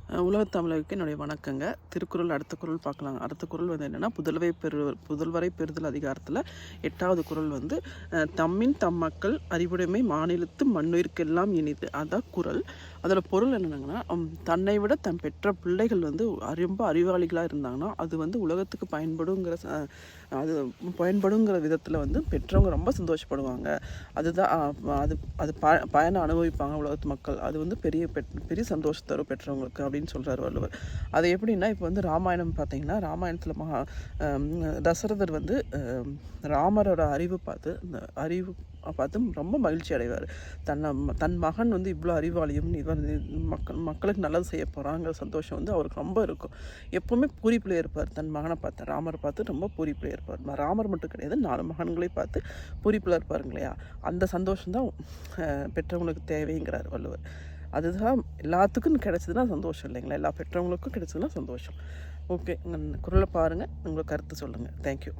உலகத் தமிழருக்கு என்னுடைய வணக்கங்க. திருக்குறள் அடுத்த குறள் பார்க்கலாங்க. அடுத்த குறள் வந்து என்னென்னா, புதல்வரை பெறுதல் அதிகாரத்தில் 8வது குறள் வந்து தம்மின் தம் மக்கள் அறிவுடைமை மாநிலத்து மண்ணுயிர்க்கெல்லாம் இனிது. அதான் குறள். அதோட பொருள் என்னென்னாங்கன்னா, தன்னை விட தன் பெற்ற பிள்ளைகள் வந்து ரொம்ப அறிவாளிகளாக இருந்தாங்கன்னா அது வந்து உலகத்துக்கு பயன்படுங்கிற விதத்தில் வந்து பெற்றவங்க ரொம்ப சந்தோஷப்படுவாங்க. அதுதான் அது அது பயனை அனுபவிப்பாங்க உலகத்து மக்கள். அது வந்து பெரிய சந்தோஷம் தரும் பெற்றவங்களுக்கு அப்படின்னு சொல்கிறார் வள்ளுவர். அது எப்படின்னா, இப்போ வந்து ராமாயணம் பார்த்தீங்கன்னா, ராமாயணத்தில் தசரதர் வந்து ராமரோட அறிவு பார்த்து ரொம்ப மகிழ்ச்சி அடைவார். தன் மகன் வந்து இவ்வளோ அறிவாளியும் இவர் மக்களுக்கு நல்லது செய்ய போகிறாங்கிற சந்தோஷம் வந்து அவருக்கு ரொம்ப இருக்கும். எப்போவுமே பூரிப்பில் இருப்பார். தன் மகனை பார்த்து, ராமரை பார்த்து ரொம்ப பூரிப்பில் இருப்பார். ராமர் மட்டும் கிடையாது, 4 மகன்களை பார்த்து பூரிப்பில் இருப்பாருங்க இல்லையா? அந்த சந்தோஷம்தான் பெற்றவங்களுக்கு தேவைங்கிறார் வள்ளுவர். அதுதான் எல்லாத்துக்கும் கிடைச்சதுன்னா சந்தோஷம் இல்லைங்களா? எல்லா பெற்றவங்களுக்கும் கிடைச்சதுன்னா சந்தோஷம். ஓகே, குறளை பாருங்கள், உங்களுக்கு கருத்து சொல்லுங்கள். தேங்க்யூ.